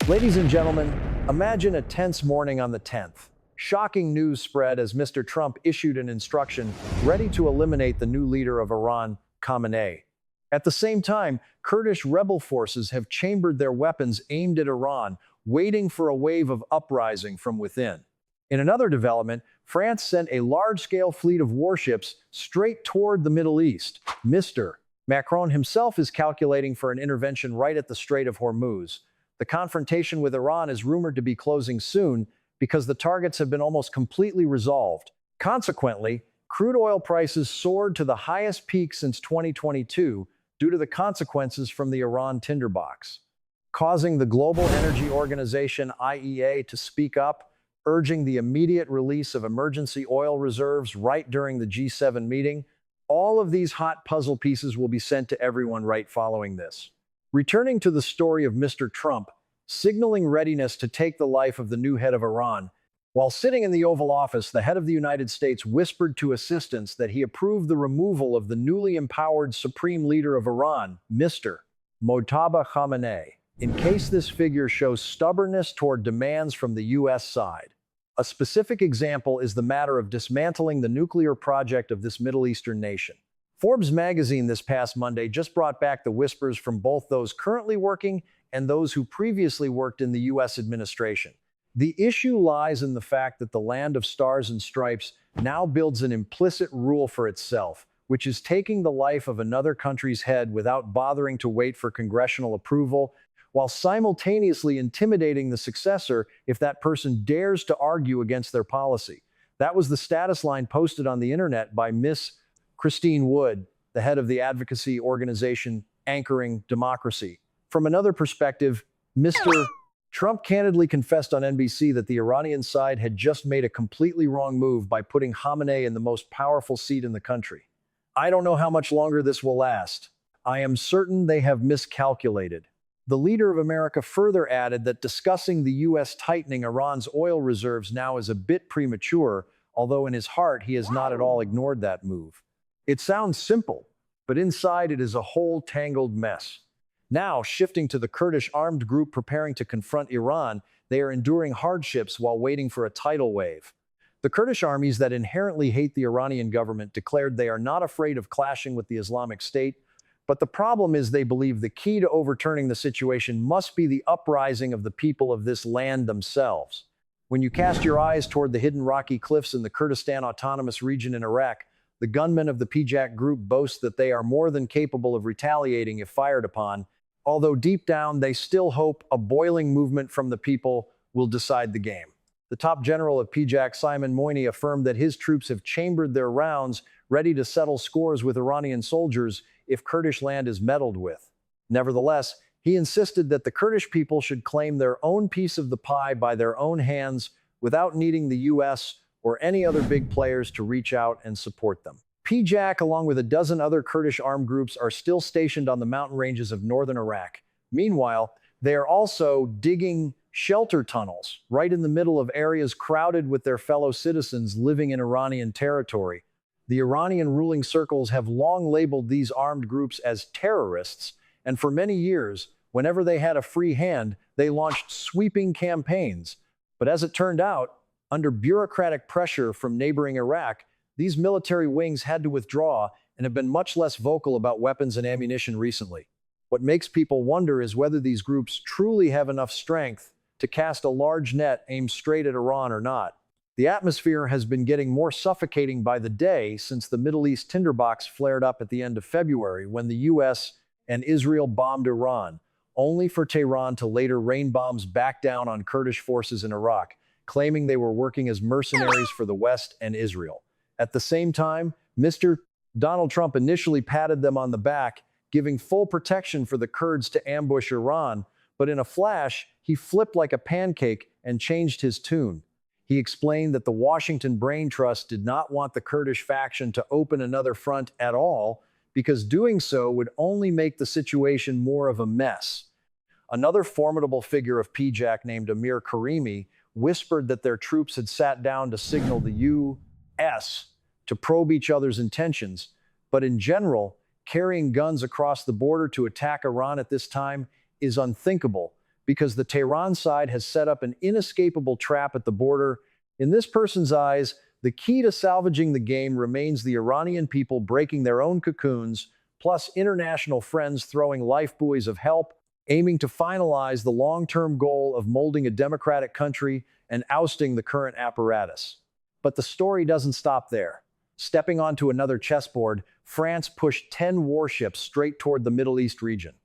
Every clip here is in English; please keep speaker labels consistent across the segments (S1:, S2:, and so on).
S1: Ladies and gentlemen, imagine a tense morning on the 10th. Shocking news spread as Mr. Trump issued an instruction ready to eliminate the new leader of Iran, Khamenei. At the same time, Kurdish rebel forces have chambered their weapons aimed at Iran, waiting for a wave of uprising from within. In another development, France sent a large-scale fleet of warships straight toward the Middle East. Mr. Macron himself is calculating for an intervention right at the Strait of Hormuz. The confrontation with Iran is rumored to be closing soon because the targets have been almost completely resolved. Consequently, crude oil prices soared to the highest peak since 2022 due to the consequences from the Iran tinderbox, causing the Global Energy Organization (IEA) to speak up, urging the immediate release of emergency oil reserves right during the G7 meeting. All of these hot puzzle pieces will be sent to everyone right following this. Returning to the story of Mr. Trump, signaling readiness to take the life of the new head of Iran, while sitting in the Oval Office, the head of the United States whispered to assistants that he approved the removal of the newly empowered supreme leader of Iran, Mr. Mojtaba Khamenei, in case this figure shows stubbornness toward demands from the U.S. side. A specific example is the matter of dismantling the nuclear project of this Middle Eastern nation. Forbes magazine this past Monday just brought back the whispers from both those currently working and those who previously worked in the U.S. administration. The issue lies in the fact that the land of stars and stripes now builds an implicit rule for itself, which is taking the life of another country's head without bothering to wait for congressional approval, while simultaneously intimidating the successor if that person dares to argue against their policy. That was the status line posted on the internet by Miss Christine Wood, the head of the advocacy organization Anchoring Democracy. From another perspective, Mr. Trump candidly confessed on NBC that the Iranian side had just made a completely wrong move by putting Khamenei in the most powerful seat in the country. I don't know how much longer this will last. I am certain they have miscalculated. The leader of America further added that discussing the U.S. tightening Iran's oil reserves now is a bit premature, although in his heart he has not at all ignored that move. It sounds simple, but inside it is a whole tangled mess. Now, shifting to the Kurdish armed group preparing to confront Iran, they are enduring hardships while waiting for a tidal wave. The Kurdish armies that inherently hate the Iranian government declared they are not afraid of clashing with the Islamic State, but the problem is they believe the key to overturning the situation must be the uprising of the people of this land themselves. When you cast your eyes toward the hidden rocky cliffs in the Kurdistan Autonomous Region in Iraq, the gunmen of the PJAK group boast that they are more than capable of retaliating if fired upon, although deep down they still hope a boiling movement from the people will decide the game. The top general of PJAK, Simon Moini, affirmed that his troops have chambered their rounds, ready to settle scores with Iranian soldiers if Kurdish land is meddled with. Nevertheless, he insisted that the Kurdish people should claim their own piece of the pie by their own hands without needing the U.S. or any other big players to reach out and support them. PJAK, along with a dozen other Kurdish armed groups, are still stationed on the mountain ranges of northern Iraq. Meanwhile, they are also digging shelter tunnels right in the middle of areas crowded with their fellow citizens living in Iranian territory. The Iranian ruling circles have long labeled these armed groups as terrorists, and for many years, whenever they had a free hand, they launched sweeping campaigns. But as it turned out, under bureaucratic pressure from neighboring Iraq, these military wings had to withdraw and have been much less vocal about weapons and ammunition recently. What makes people wonder is whether these groups truly have enough strength to cast a large net aimed straight at Iran or not. The atmosphere has been getting more suffocating by the day since the Middle East tinderbox flared up at the end of February when the U.S. and Israel bombed Iran, only for Tehran to later rain bombs back down on Kurdish forces in Iraq, claiming they were working as mercenaries for the West and Israel. At the same time, Mr. Donald Trump initially patted them on the back, giving full protection for the Kurds to ambush Iran, but in a flash, he flipped like a pancake and changed his tune. He explained that the Washington Brain Trust did not want the Kurdish faction to open another front at all, because doing so would only make the situation more of a mess. Another formidable figure of PJAK named Amir Karimi whispered that their troops had sat down to signal the U.S. to probe each other's intentions, but in general, carrying guns across the border to attack Iran at this time is unthinkable, because the Tehran side has set up an inescapable trap at the border. In this person's eyes, the key to salvaging the game remains the Iranian people breaking their own cocoons, plus international friends throwing lifebuoys of help, aiming to finalize the long-term goal of molding a democratic country and ousting the current apparatus. But the story doesn't stop there. Stepping onto another chessboard, France pushed 10 warships straight toward the Middle East region.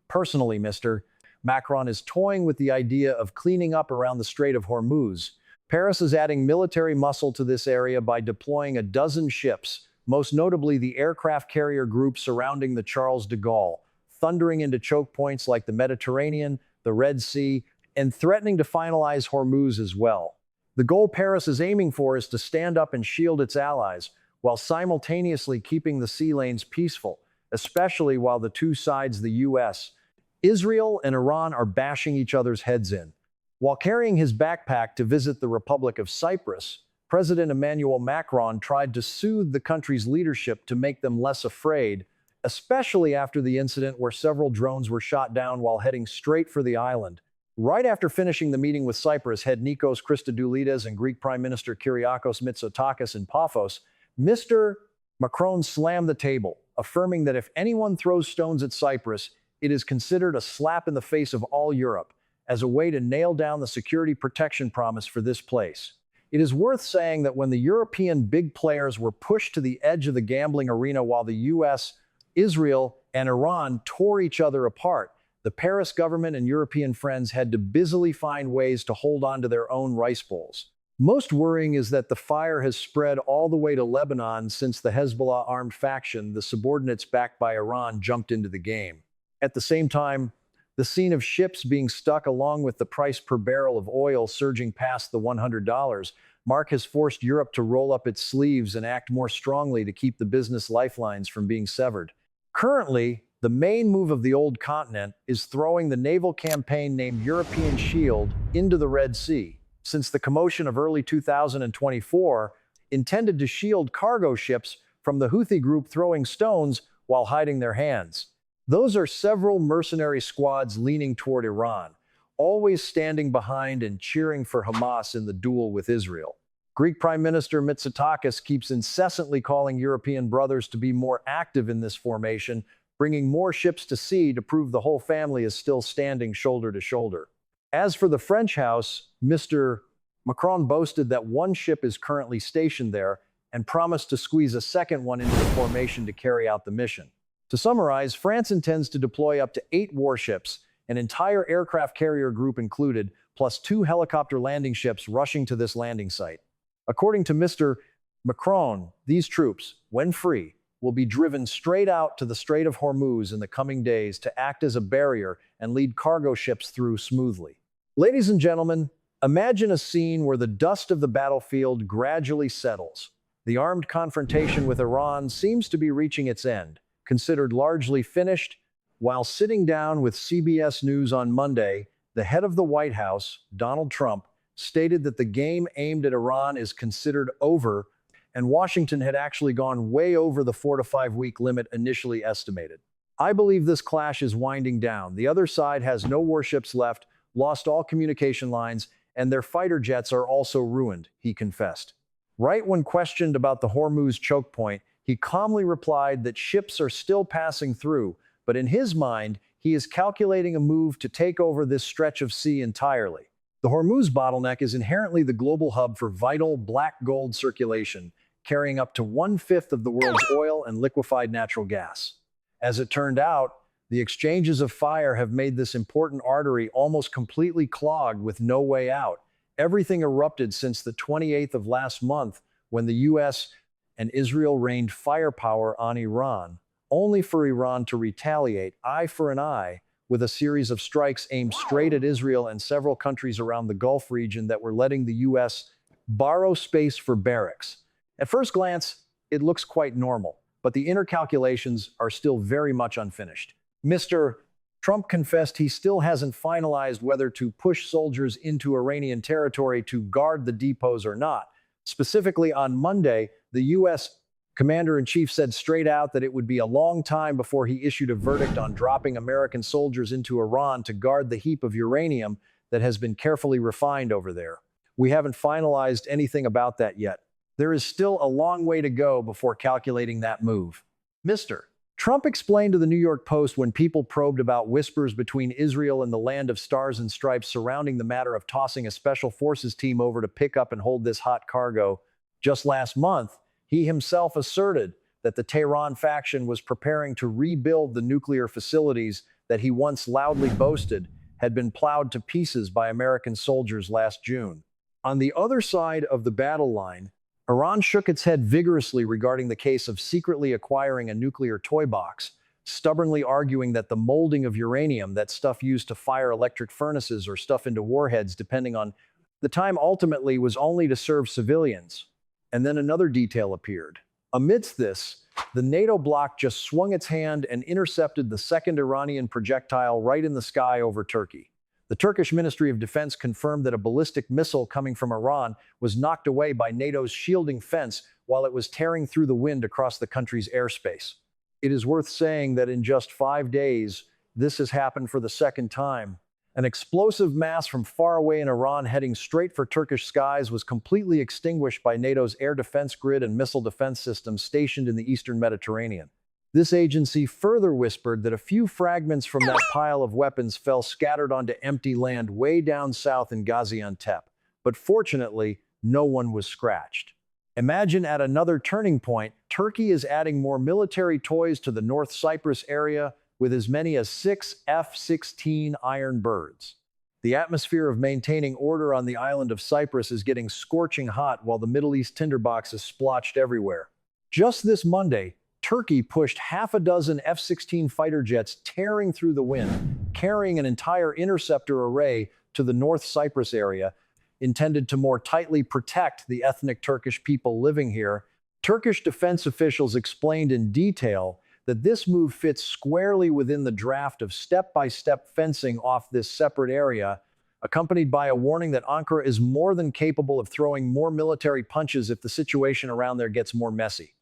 S1: Personally, Mr. Macron is toying with the idea of cleaning up around the Strait of Hormuz. Paris is adding military muscle to this area by deploying a dozen ships, most notably the aircraft carrier group surrounding the Charles de Gaulle, thundering into choke points like the Mediterranean, the Red Sea, and threatening to finalize Hormuz as well. The goal Paris is aiming for is to stand up and shield its allies, while simultaneously keeping the sea lanes peaceful, especially while the two sides, the US, Israel, and Iran, are bashing each other's heads in. While carrying his backpack to visit the Republic of Cyprus, President Emmanuel Macron tried to soothe the country's leadership to make them less afraid, especially after the incident where several drones were shot down while heading straight for the island. Right after finishing the meeting with Cyprus head Nikos Christodoulides and Greek Prime Minister Kyriakos Mitsotakis in Paphos, Mr. Macron slammed the table, affirming that if anyone throws stones at Cyprus, it is considered a slap in the face of all Europe, as a way to nail down the security protection promise for this place. It is worth saying that when the European big players were pushed to the edge of the gambling arena while the US, Israel, and Iran tore each other apart, the Paris government and European friends had to busily find ways to hold on to their own rice bowls. Most worrying is that the fire has spread all the way to Lebanon since the Hezbollah armed faction, the subordinates backed by Iran, jumped into the game. At the same time, the scene of ships being stuck along with the price per barrel of oil surging past the $100 mark has forced Europe to roll up its sleeves and act more strongly to keep the business lifelines from being severed. Currently, the main move of the old continent is throwing the naval campaign named European Shield into the Red Sea, since the commotion of early 2024 intended to shield cargo ships from the Houthi group throwing stones while hiding their hands. Those are several mercenary squads leaning toward Iran, always standing behind and cheering for Hamas in the duel with Israel. Greek Prime Minister Mitsotakis keeps incessantly calling European brothers to be more active in this formation, bringing more ships to sea to prove the whole family is still standing shoulder to shoulder. As for the French house, Mr. Macron boasted that one ship is currently stationed there and promised to squeeze a second one into the formation to carry out the mission. To summarize, France intends to deploy up to 8 warships, an entire aircraft carrier group included, plus 2 helicopter landing ships rushing to this landing site. According to Mr. Macron, these troops, when free, will be driven straight out to the Strait of Hormuz in the coming days to act as a barrier and lead cargo ships through smoothly. Ladies and gentlemen, imagine a scene where the dust of the battlefield gradually settles. The armed confrontation with Iran seems to be reaching its end, considered largely finished. While sitting down with CBS News on Monday, the head of the White House, Donald Trump, stated that the game aimed at Iran is considered over, and Washington had actually gone way over the 4 to 5 week limit initially estimated. I believe this clash is winding down. The other side has no warships left, lost all communication lines, and their fighter jets are also ruined, he confessed. Right when questioned about the Hormuz choke point, he calmly replied that ships are still passing through, but in his mind, he is calculating a move to take over this stretch of sea entirely. The Hormuz bottleneck is inherently the global hub for vital black gold circulation, carrying up to 1/5 of the world's oil and liquefied natural gas. As it turned out, the exchanges of fire have made this important artery almost completely clogged with no way out. Everything erupted since the 28th of last month, when the US and Israel rained firepower on Iran, only for Iran to retaliate eye for an eye with a series of strikes aimed straight at Israel and several countries around the Gulf region that were letting the US borrow space for barracks. At first glance, it looks quite normal, but the inner calculations are still very much unfinished. Mr. Trump confessed he still hasn't finalized whether to push soldiers into Iranian territory to guard the depots or not. Specifically, on Monday, the U.S. Commander-in-Chief said straight out that it would be a long time before he issued a verdict on dropping American soldiers into Iran to guard the heap of uranium that has been carefully refined over there. We haven't finalized anything about that yet. There is still a long way to go before calculating that move. Mr. Trump explained to the New York Post when people probed about whispers between Israel and the Land of Stars and Stripes surrounding the matter of tossing a special forces team over to pick up and hold this hot cargo. Just last month, he himself asserted that the Tehran faction was preparing to rebuild the nuclear facilities that he once loudly boasted had been plowed to pieces by American soldiers last June. On the other side of the battle line, Iran shook its head vigorously regarding the case of secretly acquiring a nuclear toy box, stubbornly arguing that the molding of uranium, that stuff used to fire electric furnaces or stuff into warheads depending on the time, ultimately was only to serve civilians. And then another detail appeared. Amidst this, the NATO bloc just swung its hand and intercepted the second Iranian projectile right in the sky over Turkey. The Turkish Ministry of Defense confirmed that a ballistic missile coming from Iran was knocked away by NATO's shielding fence while it was tearing through the wind across the country's airspace. It is worth saying that in just 5 days, this has happened for the second time. An explosive mass from far away in Iran heading straight for Turkish skies was completely extinguished by NATO's air defense grid and missile defense systems stationed in the eastern Mediterranean. This agency further whispered that a few fragments from that pile of weapons fell scattered onto empty land way down south in Gaziantep, but fortunately, no one was scratched. Imagine at another turning point, Turkey is adding more military toys to the North Cyprus area with as many as 6 F-16 Iron Birds. The atmosphere of maintaining order on the island of Cyprus is getting scorching hot while the Middle East tinderbox is splotched everywhere. Just this Monday, Turkey pushed half a dozen F-16 fighter jets tearing through the wind, carrying an entire interceptor array to the North Cyprus area, intended to more tightly protect the ethnic Turkish people living here. Turkish defense officials explained in detail that this move fits squarely within the draft of step-by-step fencing off this separate area, accompanied by a warning that Ankara is more than capable of throwing more military punches if the situation around there gets more messy.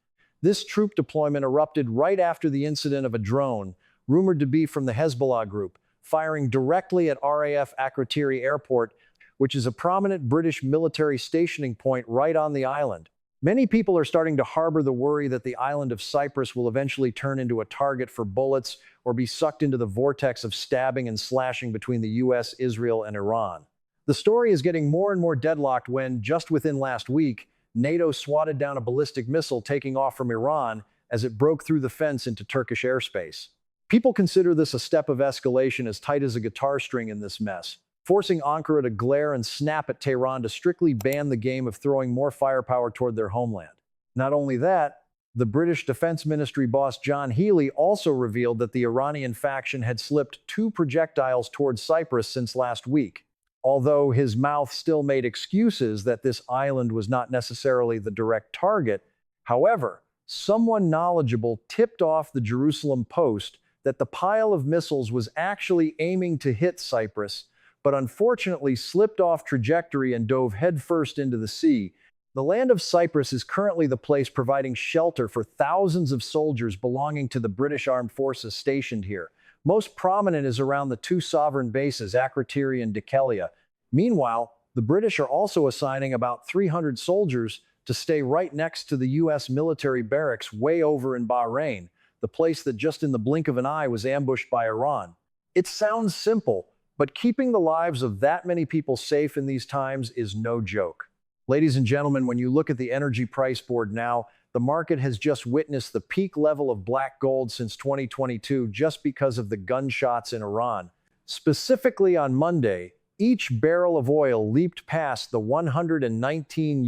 S1: This troop deployment erupted right after the incident of a drone, rumored to be from the Hezbollah group, firing directly at RAF Akrotiri Airport, which is a prominent British military stationing point right on the island. Many people are starting to harbor the worry that the island of Cyprus will eventually turn into a target for bullets or be sucked into the vortex of stabbing and slashing between the US, Israel, and Iran. The story is getting more and more deadlocked when, just within last week, NATO swatted down a ballistic missile taking off from Iran as it broke through the fence into Turkish airspace. People consider this a step of escalation as tight as a guitar string in this mess, forcing Ankara to glare and snap at Tehran to strictly ban the game of throwing more firepower toward their homeland. Not only that, the British Defense Ministry boss John Healey also revealed that the Iranian faction had slipped 2 projectiles towards Cyprus since last week, although his mouth still made excuses that this island was not necessarily the direct target. However, someone knowledgeable tipped off the Jerusalem Post that the pile of missiles was actually aiming to hit Cyprus, but unfortunately slipped off trajectory and dove headfirst into the sea. The land of Cyprus is currently the place providing shelter for thousands of soldiers belonging to the British Armed Forces stationed here. Most prominent is around the 2 sovereign bases, Akrotiri and Dikelia. Meanwhile, the British are also assigning about 300 soldiers to stay right next to the US military barracks way over in Bahrain, the place that just in the blink of an eye was ambushed by Iran. It sounds simple, but keeping the lives of that many people safe in these times is no joke. Ladies and gentlemen, when you look at the energy price board now, the market has just witnessed the peak level of black gold since 2022 just because of the gunshots in Iran. Specifically on Monday, each barrel of oil leaped past the 119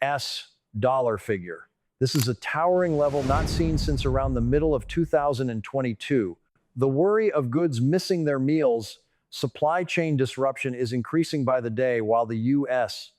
S1: US dollar figure. This is a towering level not seen since around the middle of 2022. The worry of goods missing their meals, supply chain disruption is increasing by the day while the US,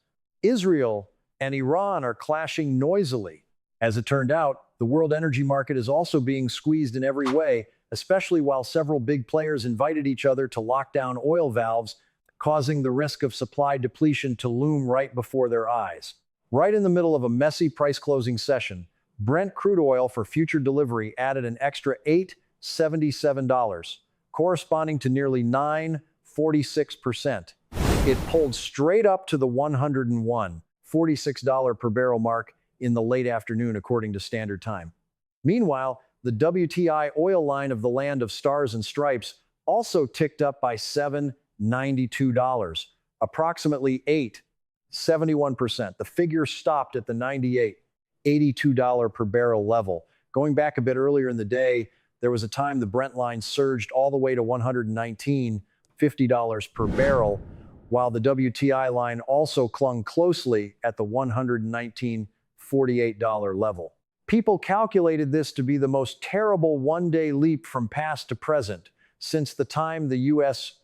S1: Israel, and Iran are clashing noisily. As it turned out, the world energy market is also being squeezed in every way, especially while several big players invited each other to lock down oil valves, causing the risk of supply depletion to loom right before their eyes. Right in the middle of a messy price-closing session, Brent crude oil for future delivery added an extra $8.77, corresponding to nearly 9.46%. It pulled straight up to the $101.46 per barrel mark in the late afternoon, according to Standard Time. Meanwhile, the WTI oil line of the land of stars and stripes also ticked up by $7.92, approximately 8.71%. The figure stopped at the $98.82 per barrel level. Going back a bit earlier in the day, there was a time the Brent line surged all the way to $119.50 per barrel, while the WTI line also clung closely at the $119.48 level. People calculated this to be the most terrible one-day leap from past to present since the time the U.S.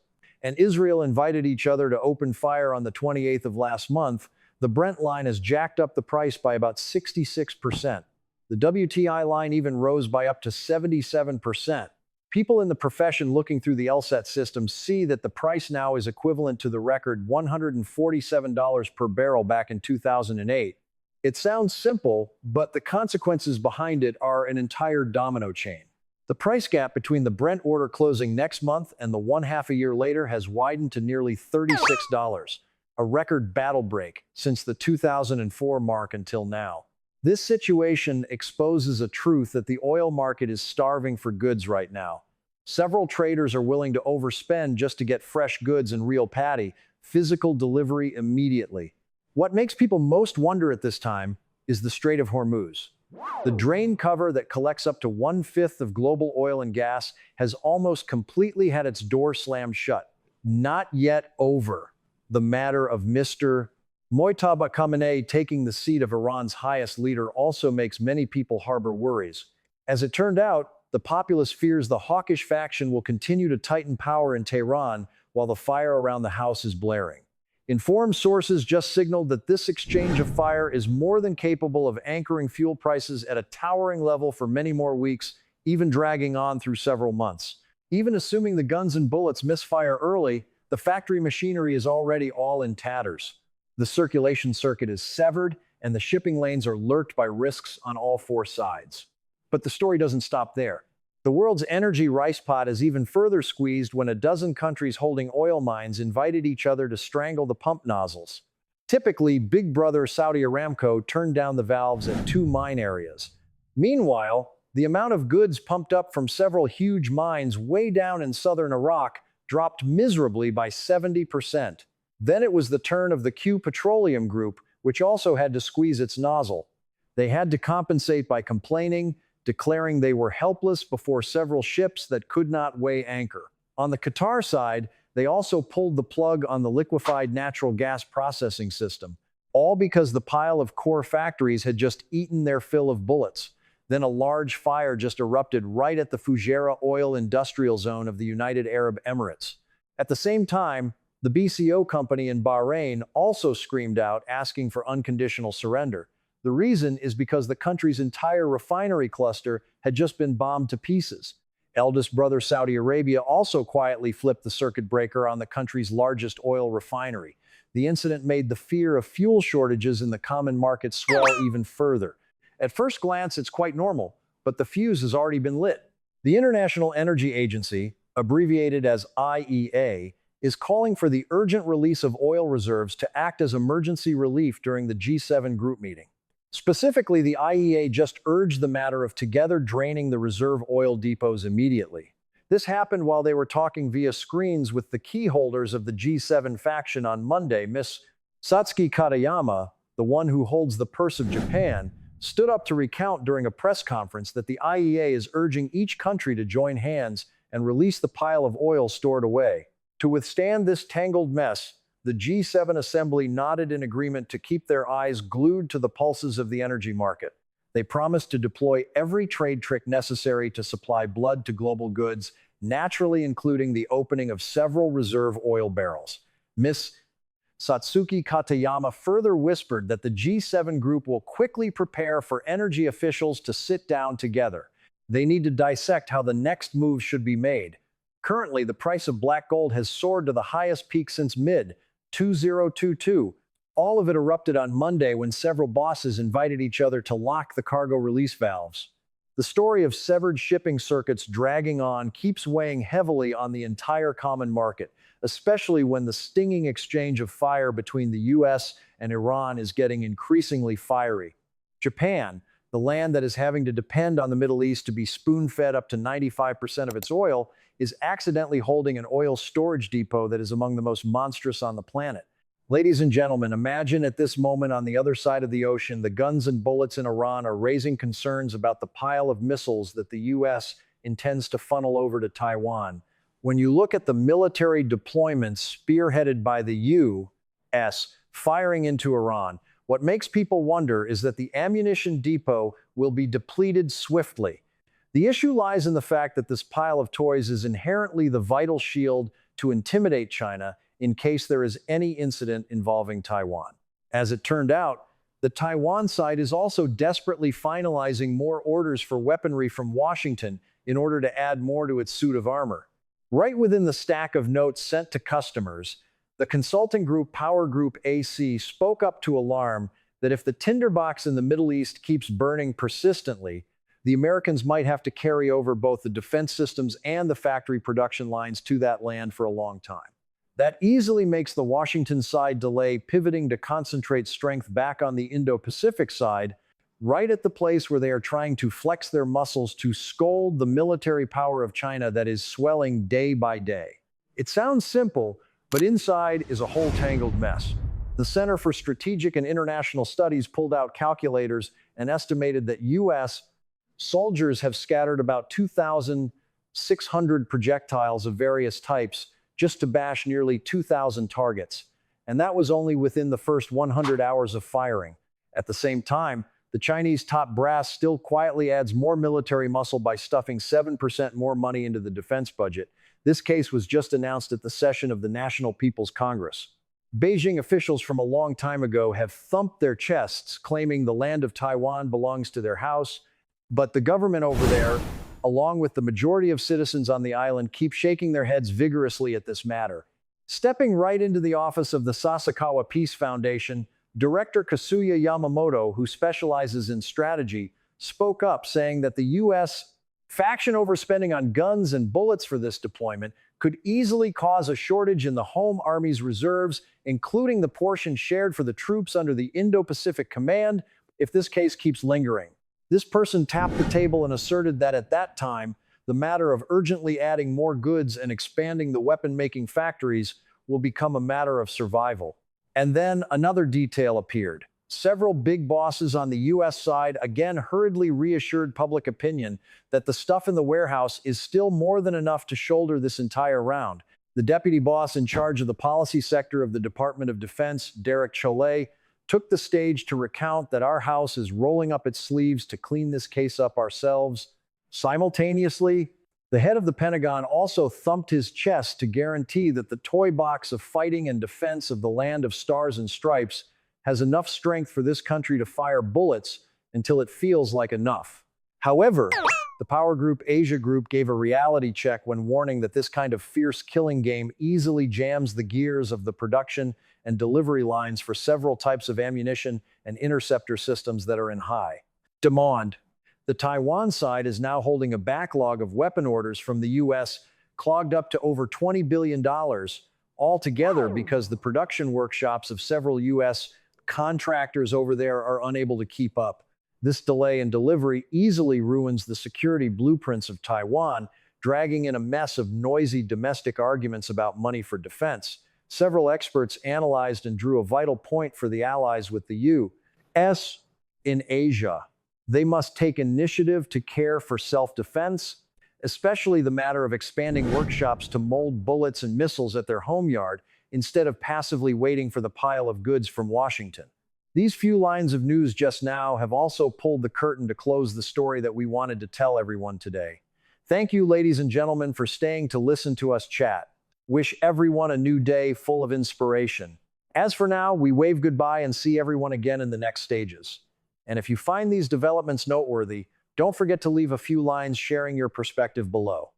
S1: and Israel invited each other to open fire on the 28th of last month. The Brent line has jacked up the price by about 66%. The WTI line even rose by up to 77%. People in the profession looking through the LSAT system see that the price now is equivalent to the record $147 per barrel back in 2008. It sounds simple, but the consequences behind it are an entire domino chain. The price gap between the Brent order closing next month and the one half a year later has widened to nearly $36, a record battle break since the 2004 mark until now. This situation exposes a truth that the oil market is starving for goods right now. Several traders are willing to overspend just to get fresh goods and real patty, physical delivery immediately. What makes people most wonder at this time is the Strait of Hormuz. The drain cover that collects up to 1/5 of global oil and gas has almost completely had its door slammed shut. Not yet over. The matter of Mr. Mojtaba Khamenei taking the seat of Iran's highest leader also makes many people harbor worries. As it turned out, the populace fears the hawkish faction will continue to tighten power in Tehran while the fire around the house is blaring. Informed sources just signaled that this exchange of fire is more than capable of anchoring fuel prices at a towering level for many more weeks, even dragging on through several months. Even assuming the guns and bullets misfire early, the factory machinery is already all in tatters. The circulation circuit is severed, and the shipping lanes are lurked by risks on all four sides. But the story doesn't stop there. The world's energy rice pot is even further squeezed when a dozen countries holding oil mines invited each other to strangle the pump nozzles. Typically, Big Brother Saudi Aramco turned down the valves at 2 mine areas. Meanwhile, the amount of goods pumped up from several huge mines way down in southern Iraq dropped miserably by 70%. Then it was the turn of the Q Petroleum Group, which also had to squeeze its nozzle. They had to compensate by complaining, declaring they were helpless before several ships that could not weigh anchor. On the Qatar side, they also pulled the plug on the liquefied natural gas processing system, all because the pile of core factories had just eaten their fill of bullets. Then a large fire just erupted right at the Fujairah oil industrial zone of the United Arab Emirates. At the same time, the BCO company in Bahrain also screamed out, asking for unconditional surrender. The reason is because the country's entire refinery cluster had just been bombed to pieces. Eldest brother Saudi Arabia also quietly flipped the circuit breaker on the country's largest oil refinery. The incident made the fear of fuel shortages in the common market swell even further. At first glance, it's quite normal, but the fuse has already been lit. The International Energy Agency, abbreviated as IEA, is calling for the urgent release of oil reserves to act as emergency relief during the G7 group meeting. Specifically, the IEA just urged the matter of together draining the reserve oil depots immediately. This happened while they were talking via screens with the key holders of the G7 faction on Monday. Ms. Satsuki Katayama, the one who holds the purse of Japan, stood up to recount during a press conference that the IEA is urging each country to join hands and release the pile of oil stored away. To withstand this tangled mess, the G7 assembly nodded in agreement to keep their eyes glued to the pulses of the energy market. They promised to deploy every trade trick necessary to supply blood to global goods, naturally including the opening of several reserve oil barrels. Ms. Satsuki Katayama further whispered that the G7 group will quickly prepare for energy officials to sit down together. They need to dissect how the next move should be made. Currently, the price of black gold has soared to the highest peak since mid-2022, All of it erupted on Monday when several bosses invited each other to lock the cargo release valves. The story of severed shipping circuits dragging on keeps weighing heavily on the entire common market, especially when the stinging exchange of fire between the US and Iran is getting increasingly fiery. Japan, the land that is having to depend on the Middle East to be spoon-fed up to 95% of its oil, is accidentally holding an oil storage depot that is among the most monstrous on the planet. Ladies and gentlemen, imagine at this moment on the other side of the ocean, the guns and bullets in Iran are raising concerns about the pile of missiles that the US intends to funnel over to Taiwan. When you look at the military deployments spearheaded by the US firing into Iran, what makes people wonder is that the ammunition depot will be depleted swiftly. The issue lies in the fact that this pile of toys is inherently the vital shield to intimidate China in case there is any incident involving Taiwan. As it turned out, the Taiwan side is also desperately finalizing more orders for weaponry from Washington in order to add more to its suit of armor. Right within the stack of notes sent to customers, the consulting group Power Group AC spoke up to alarm that if the tinderbox in the Middle East keeps burning persistently, the Americans might have to carry over both the defense systems and the factory production lines to that land for a long time. That easily makes the Washington side delay pivoting to concentrate strength back on the Indo-Pacific side, right at the place where they are trying to flex their muscles to scold the military power of China that is swelling day by day. It sounds simple, but inside is a whole tangled mess. The Center for Strategic and International Studies pulled out calculators and estimated that U.S. soldiers have scattered about 2,600 projectiles of various types just to bash nearly 2,000 targets. And that was only within the first 100 hours of firing. At the same time, the Chinese top brass still quietly adds more military muscle by stuffing 7% more money into the defense budget. This case was just announced at the session of the National People's Congress. Beijing officials from a long time ago have thumped their chests, claiming the land of Taiwan belongs to their house, but the government over there, along with the majority of citizens on the island, keep shaking their heads vigorously at this matter. Stepping right into the office of the Sasakawa Peace Foundation, Director Kazuya Yamamoto, who specializes in strategy, spoke up saying that the U.S. faction overspending on guns and bullets for this deployment could easily cause a shortage in the home army's reserves, including the portion shared for the troops under the Indo-Pacific Command, if this case keeps lingering. This person tapped the table and asserted that at that time, the matter of urgently adding more goods and expanding the weapon-making factories will become a matter of survival. And then another detail appeared. Several big bosses on the U.S. side again hurriedly reassured public opinion that the stuff in the warehouse is still more than enough to shoulder this entire round. The deputy boss in charge of the policy sector of the Department of Defense, Derek Chollet, took the stage to recount that our house is rolling up its sleeves to clean this case up ourselves. Simultaneously, the head of the Pentagon also thumped his chest to guarantee that the toy box of fighting and defense of the land of stars and stripes has enough strength for this country to fire bullets until it feels like enough. However, the Power Group Asia Group gave a reality check when warning that this kind of fierce killing game easily jams the gears of the production and delivery lines for several types of ammunition and interceptor systems that are in high demand. The Taiwan side is now holding a backlog of weapon orders from the U.S. clogged up to over $20 billion altogether because the production workshops of several U.S. contractors over there are unable to keep up. This delay in delivery easily ruins the security blueprints of Taiwan, dragging in a mess of noisy domestic arguments about money for defense. Several experts analyzed and drew a vital point for the allies with the U.S. in Asia. They must take initiative to care for self-defense, especially the matter of expanding workshops to mold bullets and missiles at their home yard instead of passively waiting for the pile of goods from Washington. These few lines of news just now have also pulled the curtain to close the story that we wanted to tell everyone today. Thank you, ladies and gentlemen, for staying to listen to us chat. Wish everyone a new day full of inspiration. As for now, we wave goodbye and see everyone again in the next stages. And if you find these developments noteworthy, don't forget to leave a few lines sharing your perspective below.